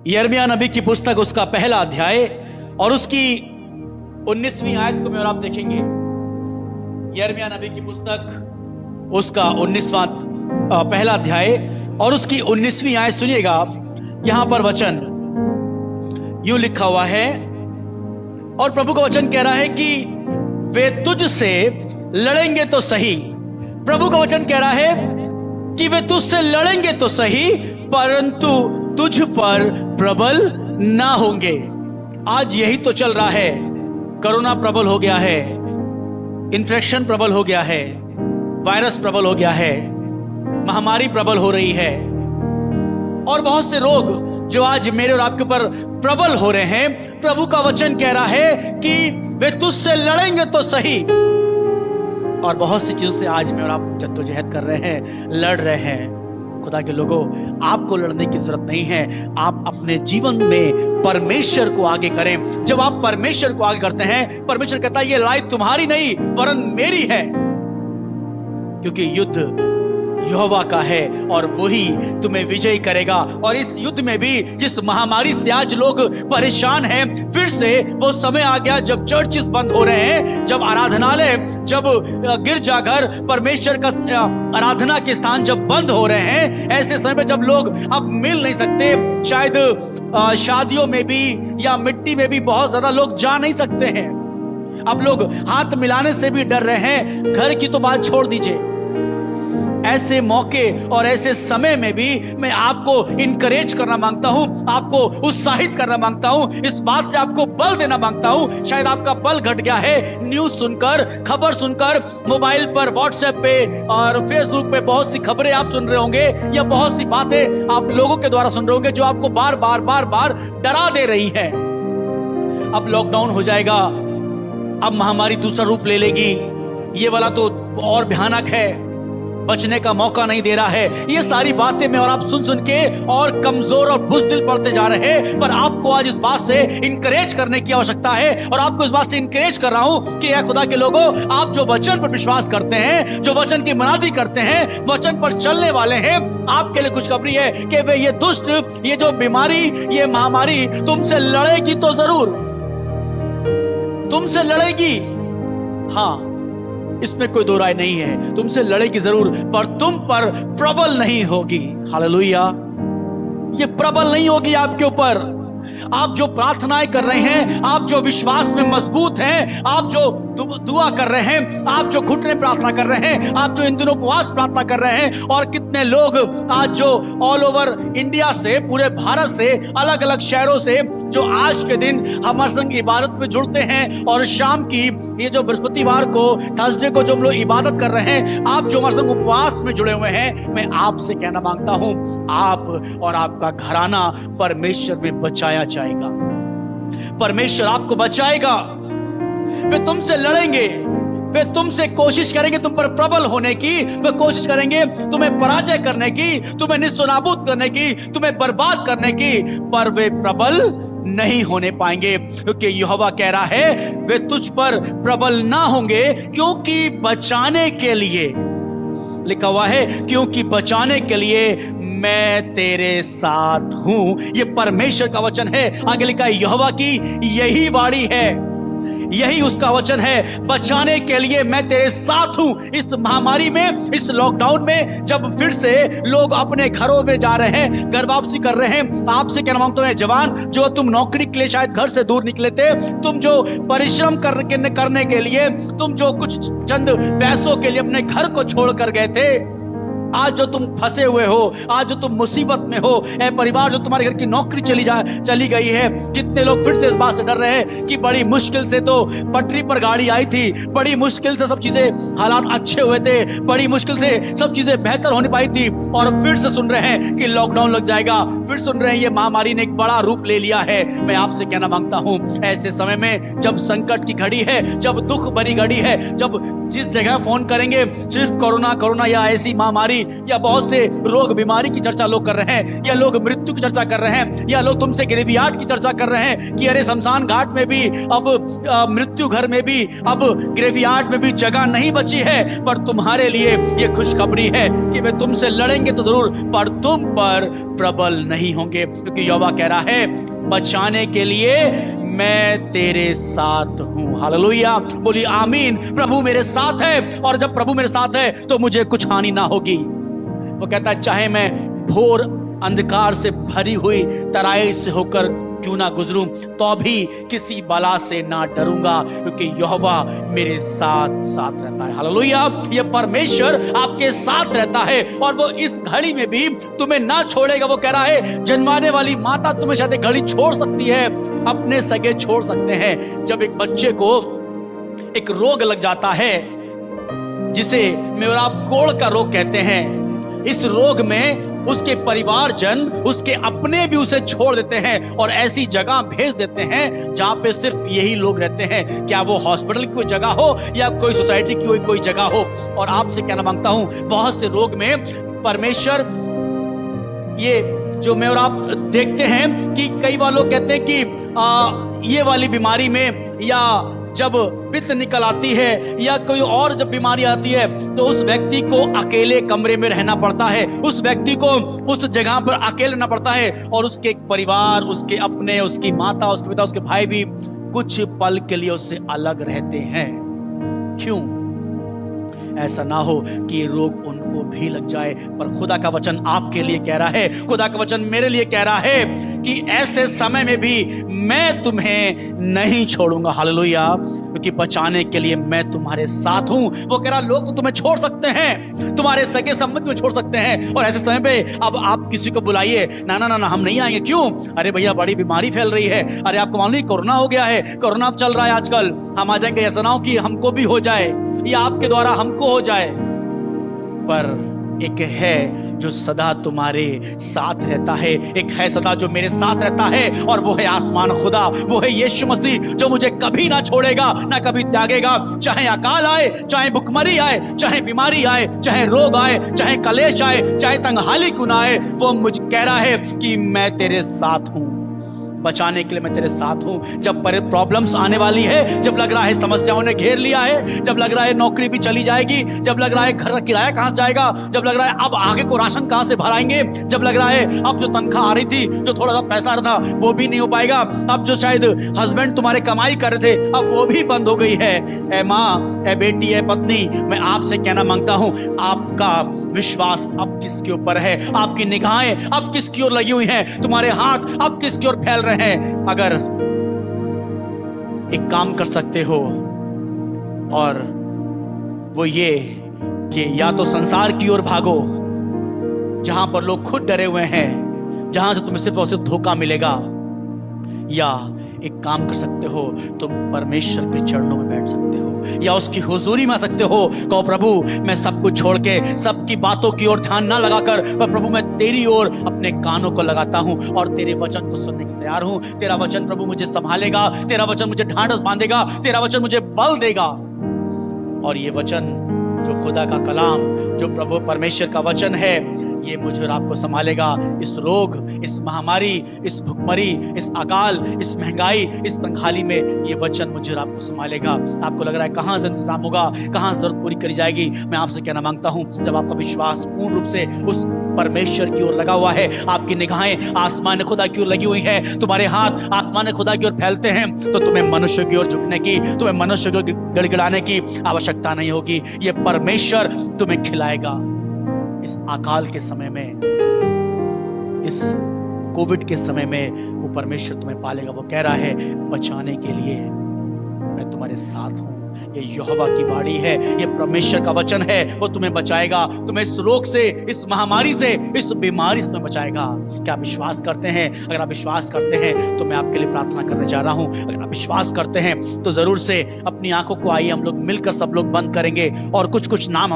यिर्मयाह नबी की पुस्तक उसका पहला अध्याय और उसकी 19वीं आयत को मैं और आप देखेंगे। यिर्मयाह नबी की पुस्तक उसका 19वां पहला अध्याय और उसकी 19वीं आयत सुनिएगा। यहां पर वचन यूं लिखा हुआ है और प्रभु का वचन कह रहा है कि वे तुझसे लड़ेंगे तो सही। प्रभु का वचन कह रहा है कि वे तुझसे लड़ेंगे तो सही परंतु तुझ पर प्रबल ना होंगे। आज यही तो चल रहा है। कोरोना प्रबल हो गया है, इन्फेक्शन प्रबल हो गया है, वायरस प्रबल हो गया है, महामारी प्रबल हो रही है और बहुत से रोग जो आज मेरे और आपके ऊपर प्रबल हो रहे हैं। प्रभु का वचन कह रहा है कि वे तुझसे लड़ेंगे तो सही। और बहुत सी चीजों से आज मैं और आप जद्दोजहद कर रहे हैं, लड़ रहे हैं। खुदा के लोगों, आपको लड़ने की जरूरत नहीं है। आप अपने जीवन में परमेश्वर को आगे करें। जब आप परमेश्वर को आगे करते हैं, परमेश्वर कहता है ये लड़ाई तुम्हारी नहीं वरन मेरी है, क्योंकि युद्ध यहोवा का है और वही तुम्हें विजयी करेगा। और इस युद्ध में भी जिस महामारी से आज लोग परेशान हैं, फिर से वो समय आ गया जब चर्चेस बंद हो रहे हैं, जब आराधनालय, जब गिरजाघर, परमेश्वर का आराधना के स्थान जब बंद हो रहे हैं, ऐसे समय पे जब लोग अब मिल नहीं सकते, शायद शादियों में भी या मिट्टी में भी बहुत ज्यादा लोग जा नहीं सकते हैं। अब लोग हाथ मिलाने से भी डर रहे हैं, घर की तो बात छोड़ दीजिए। ऐसे मौके और ऐसे समय में भी मैं आपको इनकरेज करना मांगता हूं, आपको उत्साहित करना मांगता हूं, इस बात से आपको बल देना मांगता हूं। शायद आपका बल घट गया है न्यूज सुनकर, खबर सुनकर, मोबाइल पर, व्हाट्सएप पे और फेसबुक पे बहुत सी खबरें आप सुन रहे होंगे या बहुत सी बातें आप लोगों के द्वारा सुन रहे होंगे जो आपको बार बार डरा दे रही है। अब लॉकडाउन हो जाएगा, अब महामारी दूसरा रूप ले लेगी, ये वाला तो और भयानक है, बचने का मौका नहीं दे रहा है। ये सारी बातें मैं और आप सुन सुन के और कमजोर और बुज़दिल पड़ते जा रहे हैं। पर आपको आज इस बात से इनकरेज करने की आवश्यकता है और आपको इस बात से इनकरेज कर रहा हूं कि खुदा के लोगों, आप जो वचन पर विश्वास करते हैं, जो वचन की मनादी करते हैं, वचन पर चलने वाले हैं, आपके लिए खुशखबरी है कि वे ये दुष्ट, ये जो बीमारी, ये महामारी तुमसे लड़ेगी तो जरूर, तुमसे लड़ेगी। हाँ, इसमें कोई दो राय नहीं है, तुमसे लड़ेगी जरूर पर तुम पर प्रबल नहीं होगी। हालेलुया। ये प्रबल नहीं होगी आपके ऊपर। आप जो प्रार्थनाएं कर रहे हैं, आप जो विश्वास में मजबूत हैं, आप जो दुआ कर रहे हैं, आप जो घुटने प्रार्थना कर रहे हैं, आप जो इन दिनों उपवास प्रार्थना कर रहे हैं, और कितने लोग आज जो ऑल ओवर इंडिया से, पूरे भारत से, अलग अलग शहरों से जो आज के दिन हमारे संग इबादत में जुड़ते हैं और शाम की ये जो बृहस्पतिवार को, थर्सडे को जो हम लोग इबादत कर रहे हैं, आप जो हमारे संग उपवास में जुड़े हुए हैं, मैं आपसे कहना मांगता हूं, आप और आपका घराना परमेश्वर में बचाया जाएगा। परमेश्वर आपको बचाएगा। वे तुमसे लड़ेंगे, वे तुमसे कोशिश करेंगे तुम पर प्रबल होने की, वे कोशिश करेंगे तुम्हें पराजय करने की, तुम्हें निस्तनाबूद करने की, तुम्हें बर्बाद करने की, पर वे प्रबल नहीं होने पाएंगे, क्योंकि यहोवा कह रहा है वे तुझ पर प्रबल ना होंगे, क्योंकि बचाने के लिए लिखा हुआ है, क्योंकि बचाने के लिए मैं तेरे साथ हूं। ये परमेश्वर का वचन है। आगे लिखा है यहोवा की यही वाणी है, यही उसका वचन है, बचाने के लिए मैं तेरे साथ हूं। इस महामारी में, इस लॉकडाउन में, जब फिर से लोग अपने घरों में जा रहे हैं, घर वापसी कर रहे हैं, आपसे कहना मांगता हूं जवान, जो तुम नौकरी के लिए शायद घर से दूर निकले थे, तुम जो परिश्रम करने के लिए, तुम जो कुछ चंद पैसों के लिए अपने घर को छोड़कर गए थे, आज जो तुम फंसे हुए हो, आज जो तुम मुसीबत में हो, ए परिवार, जो तुम्हारे घर की नौकरी चली गई है, कितने लोग फिर से इस बात से डर रहे हैं कि बड़ी मुश्किल से तो पटरी पर गाड़ी आई थी, बड़ी मुश्किल से सब चीजें, हालात अच्छे हुए थे, बड़ी मुश्किल से सब चीजें बेहतर होने पाई थी, और फिर से सुन रहे हैं कि लॉकडाउन लग जाएगा, फिर सुन रहे हैं ये महामारी ने एक बड़ा रूप ले लिया है। मैं आपसे कहना मांगता हूं, ऐसे समय में जब संकट की घड़ी है, जब दुख भरी घड़ी है, जब जिस जगह फोन करेंगे सिर्फ कोरोना या ऐसी महामारी या बहुत से रोग बीमारी की चर्चा लोग कर रहे हैं, या लोग मृत्यु की चर्चा कर रहे हैं, या लोग तुमसे ग्रेवयार्ड की चर्चा कर रहे हैं कि अरे शमशान घाट में भी अब मृत्यु घर में भी अब ग्रेवयार्ड में भी जगह नहीं बची है, पर तुम्हारे लिए ये खुशखबरी है कि वे तुमसे लड़ेंगे तो जरूर, पर तुम पर प्रबल नहीं होंगे, क्योंकि यहोवा कह रहा है बचाने के लिए मैं तेरे साथ हूं। हालेलुया, बोलिए आमीन। प्रभु मेरे साथ है, और जब प्रभु मेरे साथ है तो मुझे कुछ हानि ना होगी। वो कहता है चाहे मैं घोर अंधकार से भरी हुई तराई से होकर क्यों ना गुजरूं, तो भी किसी बला से ना डरूंगा, क्योंकि यहोवा मेरे साथ साथ रहता है। हालेलुया, ये परमेश्वर आपके साथ रहता है, और वो इस घड़ी में भी तुम्हें ना छोड़ेगा। वो कह रहा है जन्माने वाली माता तुम्हें शायद एक घड़ी छोड़ सकती है, अपने सगे छोड़ सकते हैं। जब एक बच्चे को एक रोग लग जाता है जिसे मैं और आप कोढ़ का रोग कहते हैं, इस रोग में उसके परिवारजन, उसके अपने भी उसे छोड़ देते हैं और ऐसी जगह भेज देते हैं जहां पे सिर्फ यही लोग रहते हैं। क्या वो हॉस्पिटल की कोई जगह हो या कोई सोसाइटी की कोई जगह हो। और आपसे कहना मांगता हूं, बहुत से रोग में परमेश्वर, ये जो मैं और आप देखते हैं कि कई बार लोग कहते हैं कि ये वाली बीमारी में, या जब पित्त निकल आती है या कोई और जब बीमारी आती है, तो उस व्यक्ति को अकेले कमरे में रहना पड़ता है, उस व्यक्ति को उस जगह पर अकेले रहना पड़ता है, और उसके परिवार, उसके अपने, उसकी माता, उसके पिता, उसके भाई भी कुछ पल के लिए उससे अलग रहते हैं। क्यों? ऐसा ना हो कि रोग उनको भी लग जाए। पर खुदा का वचन आपके लिए कह रहा है, खुदा का वचन मेरे लिए कह रहा है कि ऐसे समय में भी मैं तुम्हें नहीं छोड़ूंगा। हालेलुया, क्योंकि बचाने के लिए मैं तुम्हारे साथ हूं। वो कह रहा लोग तो तुम्हें छोड़ सकते हैं, तुम्हारे सगे संबंध में छोड़ सकते हैं, और ऐसे समय पे अब आप किसी को बुलाइए, ना ना ना ना हम नहीं आएंगे। क्यों? अरे भैया बड़ी बीमारी फैल रही है, अरे आपको मालूम नहीं कोरोना हो गया है, कोरोना चल रहा है आजकल, हम आ जाएंगे। ऐसा ना हो कि हमको भी हो जाए या आपके द्वारा हमको हो जाए। पर एक है जो सदा तुम्हारे साथ रहता है, एक है सदा जो मेरे साथ रहता है, और वो है आसमान खुदा, वो है यीशु मसीह, जो मुझे कभी ना छोड़ेगा, ना कभी त्यागेगा। चाहे अकाल आए, चाहे भुखमरी आए, चाहे बीमारी आए, चाहे रोग आए, चाहे कलेश आए, चाहे तंगहाली क्यों ना आए, वो मुझे कह रहा है कि मैं तेरे साथ हूं, बचाने के लिए मैं तेरे साथ हूं। जब प्रॉब्लम्स आने वाली है, जब लग रहा है समस्याओं ने घेर लिया है, जब लग रहा है नौकरी भी चली जाएगी, जब लग रहा है घर का किराया कहां से जाएगा, जब लग रहा है अब आगे को राशन कहां से भराएंगे, जब लग रहा है अब जो तनख्वाह आ रही थी, जो थोड़ा सा पैसा आ रहा था वो भी नहीं हो पाएगा, अब जो शायद हस्बैंड तुम्हारे कमाई कर रहे थे अब वो भी बंद हो गई है। ए माँ, ए बेटी, ए पत्नी, मैं आपसे कहना मांगता हूं, आपका विश्वास अब किसके ऊपर है? आपकी निगाहें अब किसकी ओर लगी हुई हैं? तुम्हारे हाथ अब किसकी ओर फैल रहे हैं? अगर एक काम कर सकते हो, और वो ये कि या तो संसार की ओर भागो जहां पर लोग खुद डरे हुए हैं, जहां से तुम्हें सिर्फ और सिर्फ धोखा मिलेगा, या एक काम कर सकते हो, तुम परमेश्वर के चरणों में बैठ सकते हो या उसकी हुजूरी में आ सकते हो। कहो प्रभु मैं सब कुछ छोड़ के, सबकी बातों की ओर ध्यान ना लगाकर, पर प्रभु मैं तेरी ओर अपने कानों को लगाता हूं और तेरे वचन को सुनने के तैयार हूं। तेरा वचन प्रभु मुझे संभालेगा, तेरा वचन मुझे ढांढस बांधेगा, तेरा वचन मुझे बल देगा। और ये वचन जो खुदा का कलाम, जो प्रभु परमेश्वर का वचन है, ये मुझे और आपको संभालेगा। इस रोग, इस महामारी, इस भुखमरी, इस अकाल, इस महंगाई, इस तंगहाली में ये वचन मुझे और आपको संभालेगा। आपको लग रहा है कहां से इंतजाम होगा, कहां जरूरत पूरी करी जाएगी? मैं आपसे कहना मांगता हूं, जब आपका विश्वास पूर्ण रूप से उस परमेश्वर की ओर लगा हुआ है, आपकी निगाहें आसमान खुदा की ओर लगी हुई है, तुम्हारे हाथ आसमान खुदा की ओर फैलते हैं, तो तुम्हें मनुष्य की ओर झुकने की, तुम्हें मनुष्य को गिड़गिड़ाने की आवश्यकता नहीं होगी। ये परमेश्वर तुम्हें खिलाएगा। इस अकाल के समय में, इस कोविड के समय में वो परमेश्वर तुम्हें पालेगा। वो कह रहा है बचाने के लिए मैं तुम्हारे साथ हूं। ये यहोवा की वाणी है, ये परमेश्वर का वचन है, वो तुम्हें बचाएगा, तुम्हें इस रोग से, इस महामारी से, इस बीमारी से तुम्हें बचाएगा। क्या आप विश्वास करते हैं? अगर आप विश्वास करते हैं तो मैं आपके लिए प्रार्थना करने जा रहा हूं। अगर आप विश्वास करते हैं तो जरूर से अपनी आंखों को आइए हम लोग मिलकर सब लोग बंद करेंगे और कुछ कुछ नाम